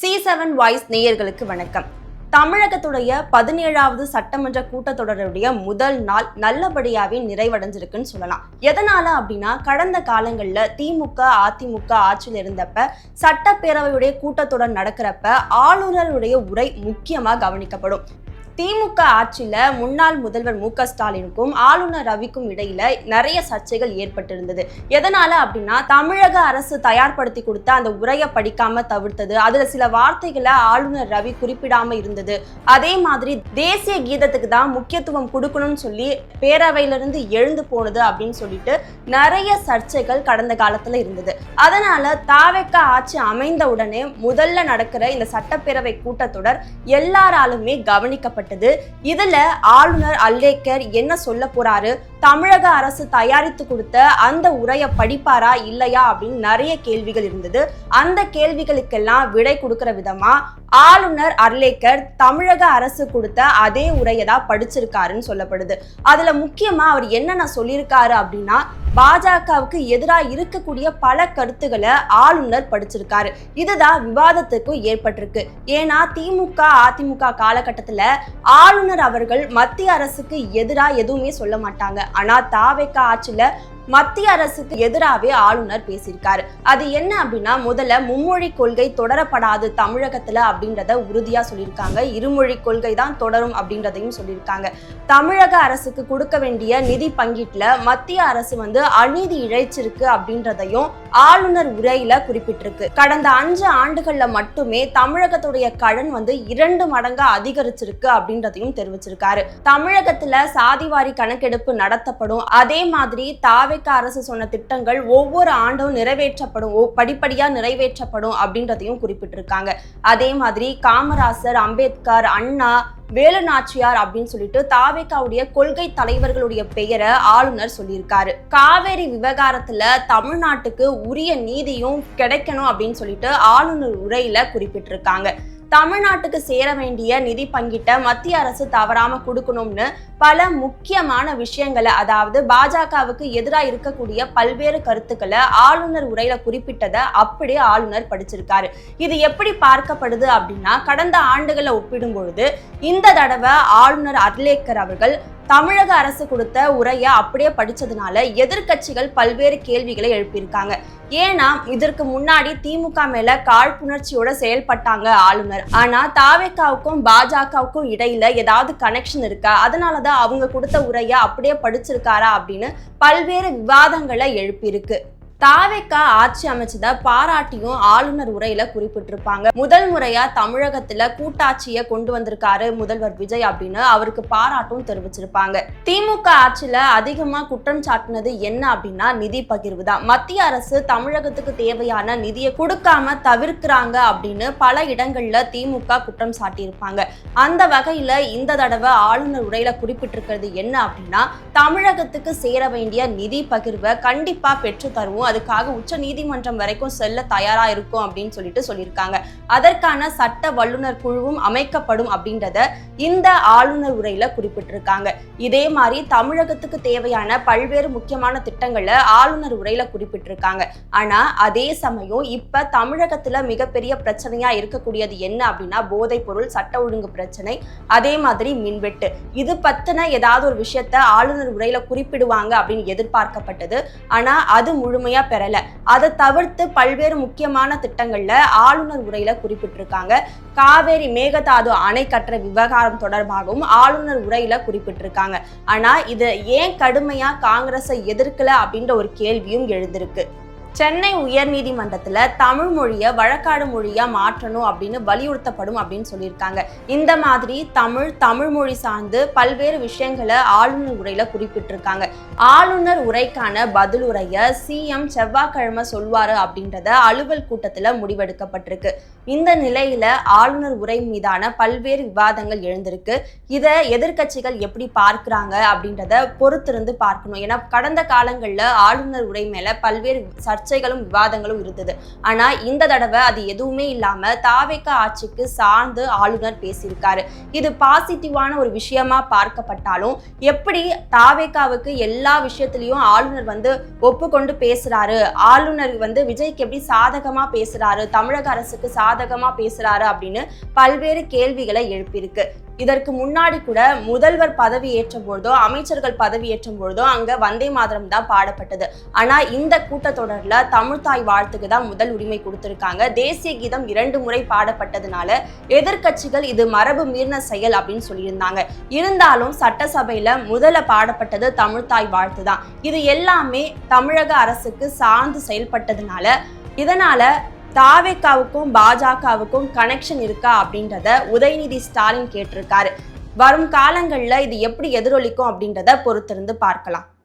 C7 voice நேயர்களுக்கு வணக்கம். தமிழகத்துடைய 17வது சட்டமன்ற கூட்டத்தொடருடைய முதல் நாள் நல்லபடியாவே நிறைவடைஞ்சிருக்குன்னு சொல்லலாம். எதனால அப்படின்னா, கடந்த காலங்கள்ல திமுக அதிமுக ஆட்சியில் இருந்தப்ப சட்டப்பேரவையுடைய கூட்டத்தொடர் நடக்கிறப்ப ஆளுநருடைய உரை முக்கியமா கவனிக்கப்படும். திமுக ஆட்சியில முன்னாள் முதல்வர் மு.க.ஸ்டாலினுக்கும் ஆளுநர் ரவிக்கும் இடையில நிறைய சர்ச்சைகள் ஏற்பட்டிருந்தது. எதனால அப்படின்னா, தமிழக அரசு தயார்படுத்தி கொடுத்த அந்த உரையை படிக்காம தவிர்த்தது, அதுல சில வார்த்தைகளை ஆளுநர் ரவி குறிப்பிடாம இருந்தது, அதே மாதிரி தேசிய கீதத்துக்கு தான் முக்கியத்துவம் கொடுக்கணும்னு சொல்லி பேரவையிலிருந்து எழுந்து போனது அப்படின்னு சொல்லிட்டு நிறைய சர்ச்சைகள் கடந்த காலத்துல இருந்தது. அதனால தாவேக ஆட்சி அமைந்த உடனே முதல்ல நடக்கிற இந்த சட்டப்பேரவை கூட்டத்தொடர் எல்லாராலுமே கவனிக்கப்பட்டது. இதுல ஆளுநர் அல்லேக்கர் என்ன சொல்ல போறாரு, தமிழக அரசு தயாரித்து கொடுத்த அந்த உரையை படிப்பாரா இல்லையா அப்படின்னு நிறைய கேள்விகள் இருந்தது. அந்த கேள்விகளுக்கெல்லாம் விடை கொடுக்கிற விதமா ஆளுநர் அர்லேக்கர் தமிழக அரசு கொடுத்த அதே உரையை தான் படிச்சிருக்காருன்னு சொல்லப்படுது. அதுல முக்கியமா அவர் என்னென்ன சொல்லியிருக்காரு அப்படின்னா, பாஜகவுக்கு எதிராக இருக்கக்கூடிய பல கருத்துக்களை ஆளுநர் படிச்சிருக்காரு. இதுதான் விவாதத்துக்கும் ஏற்பட்டிருக்கு. ஏன்னா திமுக அதிமுக காலகட்டத்துல ஆளுநர் அவர்கள் மத்திய அரசுக்கு எதிராக எதுவுமே சொல்ல மாட்டாங்க. ஆனா தாவேக ஆட்சியில மத்திய அரசுக்கு எதிராகவே ஆளுநர் பேசியிருக்காரு. அது என்ன அப்படின்னா, முதல்ல மும்மொழி கொள்கை தொடரப்படாது தமிழகத்துல அப்படின்றத உறுதியா சொல்லியிருக்காங்க. இருமொழி கொள்கை தான் தொடரும் அப்படின்றதையும் சொல்லியிருக்காங்க. தமிழக அரசுக்கு கொடுக்க வேண்டிய நிதி பங்கீட்டுல மத்திய அரசு அநீதி இழைச்சிருக்கு அப்படின்றதையும் ஆளுநர் உரையில குறிப்பிட்டிருக்கு. கடந்த 5 ஆண்டுகள்ல மட்டுமே தமிழகத்துடைய கடன் 2 மடங்கா அதிகரிச்சிருக்கு அப்படின்றதையும் தெரிவிச்சிருக்காரு. தமிழகத்துல சாதிவாரி கணக்கெடுப்பு நடத்தப்படும், அதே மாதிரி தாவேக அரசு சொன்ன திட்டங்கள் ஒவ்வொரு ஆண்டும் நிறைவேற்றப்படும், படிப்படியா நிறைவேற்றப்படும் அப்படின்றதையும் குறிப்பிட்டிருக்காங்க. அதே மாதிரி காமராசர், அம்பேத்கர், அண்ணா, வேலு நாச்சியார் அப்படின்னு சொல்லிட்டு தாவேகாவுடைய கொள்கை தலைவர்களுடைய பெயரை ஆளுநர் சொல்லியிருக்காரு. காவேரி விவகாரத்துல தமிழ்நாட்டுக்கு உரிய நீதியும் கிடைக்கணும் அப்படின்னு சொல்லிட்டு ஆளுநர் உரையில குறிப்பிட்டிருக்காங்க. தமிழ்நாட்டுக்கு சேர வேண்டிய நிதி பங்கிட்ட மத்திய அரசு தவறாம கொடுக்கணும்னு பல முக்கியமான விஷயங்களை, அதாவது பாஜகவுக்கு எதிராக இருக்கக்கூடிய பல்வேறு கருத்துக்களை ஆளுநர் உரையில குறிப்பிட்டதை அப்படியே ஆளுநர் படிச்சிருக்காரு. இது எப்படி பார்க்கப்படுது அப்படின்னா, கடந்த ஆண்டுகளை ஒப்பிடும் பொழுது இந்த தடவை ஆளுநர் அர்லேக்கர் அவர்கள் தமிழக அரசு கொடுத்த உரையை அப்படியே படிச்சதுனால எதிர்கட்சிகள் பல்வேறு கேள்விகளை எழுப்பியிருக்காங்க. ஏன்னா இதற்கு முன்னாடி திமுக மேல காழ்ப்புணர்ச்சியோட செயல்பட்டாங்க ஆளுநர். ஆனா தாவேகாவுக்கும் பாஜகவுக்கும் இடையில ஏதாவது கனெக்ஷன் இருக்கா, அதனாலதான் அவங்க கொடுத்த உரையை அப்படியே படிச்சிருக்காரா அப்படின்னு பல்வேறு விவாதங்களை எழுப்பியிருக்கு. தாவேக ஆட்சி அமைச்சதை பாராட்டியும் ஆளுநர் உரையில குறிப்பிட்டிருப்பாங்க. முதல் முறையா தமிழகத்துல கூட்டாட்சியை கொண்டு வந்திருக்காரு முதல்வர் விஜய் அப்படின்னு அவருக்கு பாராட்டும் தெரிவிச்சிருப்பாங்க. திமுக ஆட்சியில அதிகமா குற்றம் சாட்டினது என்ன அப்படின்னா, நிதி பகிர்வு தான். மத்திய அரசு தமிழகத்துக்கு தேவையான நிதியை கொடுக்காம தவிர்க்கிறாங்க அப்படின்னு பல இடங்கள்ல திமுக குற்றம் சாட்டியிருப்பாங்க. அந்த வகையில இந்த தடவை ஆளுநர் உரையில குறிப்பிட்டிருக்கிறது என்ன அப்படின்னா, தமிழகத்துக்கு சேர வேண்டிய நிதி பகிர்வை கண்டிப்பா பெற்று தருவோம், அதுக்காக உச்ச நீதிமன்றம் வரைக்கும் செல்ல தயாரா இருக்கும் அப்படின்னு சொல்லியிருக்காங்க. அதற்கான சட்ட வல்லுநர் குழுவும் அமைக்கப்படும் அப்படின்றத இந்த ஆளுநர் உரையில குறிப்பிட்டிருக்காங்க. இதே மாதிரி தமிழகத்துக்கு தேவையான பல்வேறு முக்கியமான திட்டங்களை ஆளுநர் உரையில குறிப்பிட்டிருக்காங்க. ஆனா அதே சமயம் இப்ப தமிழகத்துல மிகப்பெரிய பிரச்சனையா இருக்கக்கூடியது என்ன அப்படின்னா, போதைப் பொருள், சட்ட ஒழுங்கு பிரச்சனை, அதே மாதிரி மின்வெட்டு. இது பத்தின ஏதாவது ஒரு விஷயத்த ஆளுநர் உரையில குறிப்பிடுவாங்க அப்படின்னு எதிர்பார்க்கப்பட்டது. ஆனா அது முழுமையா பெறல. அதை தவிர்த்து பல்வேறு முக்கியமான திட்டங்கள்ல ஆளுநர் உரையில குறிப்பிட்டிருக்காங்க. காவேரி மேகதாது அணை கட்டுற விவகாரம் தொடர்பாகவும் ஆளுநர் உரையில குறிப்பிட்டிருக்காங்க. ஆனா இது ஏன் கடுமையா காங்கிரஸை எதிர்க்கல அப்படின்ற ஒரு கேள்வியும் எழுந்திருக்கு. சென்னை உயர்நீதிமன்றத்துல தமிழ் மொழியை வழக்காடு மொழியா மாற்றணும் அப்படின்னு வலியுறுத்தப்படும் அப்படின்னு சொல்லியிருக்காங்க. இந்த மாதிரி தமிழ் மொழி சார்ந்து பல்வேறு விஷயங்களை ஆளுநர் உரையில குறிப்பிட்டிருக்காங்க. ஆளுநர் உரைக்கான பதிலுரைய சிஎம் செவ்வாய்க்கிழமை சொல்வாரு அப்படின்றத அலுவல் கூட்டத்துல முடிவெடுக்கப்பட்டிருக்கு. இந்த நிலையில ஆளுநர் உரை மீதான பல்வேறு விவாதங்கள் எழுந்திருக்கு. இதை எதிர்கட்சிகள் எப்படி பார்க்கிறாங்க அப்படின்றத பொறுத்திருந்து பார்க்கணும். ஏன்னா கடந்த காலங்கள்ல ஆளுநர் உரை மேல பல்வேறு சர்ச்சைகளும் விவாதங்களும் இருந்தது. ஆனா இந்த தடவை அது எதுவுமே இல்லாம தாவேக ஆட்சிக்கு சார்ந்து ஆளுநர் பேசியிருக்காரு. இது பாசிட்டிவான ஒரு விஷயமா பார்க்கப்பட்டாலும் எப்படி தாவேகாவுக்கு எல்லா விஷயத்திலையும் ஆளுநர் ஒப்புக்கொண்டு பேசுறாரு, ஆளுநர் விஜய்க்கு எப்படி சாதகமா பேசுறாரு, தமிழக அரசுக்கு சாதகமா பேசுறாரு அப்படின்னு பல்வேறு கேள்விகளை எழுப்பியிருக்கு. இதற்கு முன்னாடி கூட முதல்வர் பதவி ஏற்றும் பொழுதோ அமைச்சர்கள் பதவி ஏற்றும் பொழுதோ அங்க வந்தே மாதரம் தான் பாடப்பட்டது. ஆனா இந்த கூட்டத்தொடர்ல தமிழ்தாய் வாழ்த்துக்கு தான் முதல் உரிமை கொடுத்திருக்காங்க. தேசிய கீதம் 2 முறை பாடப்பட்டதுனால எதிர்க்கட்சிகள் இது மரபு மீறின செயல் அப்படின்னு சொல்லியிருந்தாங்க. இருந்தாலும் சட்டசபையில முதல்ல பாடப்பட்டது தமிழ்தாய் வாழ்த்து தான். இது எல்லாமே தமிழக அரசுக்கு சார்ந்து செயல்பட்டதுனால இதனால தாவேகாவுக்கும் பாஜகவுக்கும் கனெக்ஷன் இருக்கா அப்படின்றத உதயநிதி ஸ்டாலின் கேட்டிருக்காரு. வரும் காலங்கள்ல இது எப்படி எதிரொலிக்கும் அப்படின்றத பொறுத்திருந்து பார்க்கலாம்.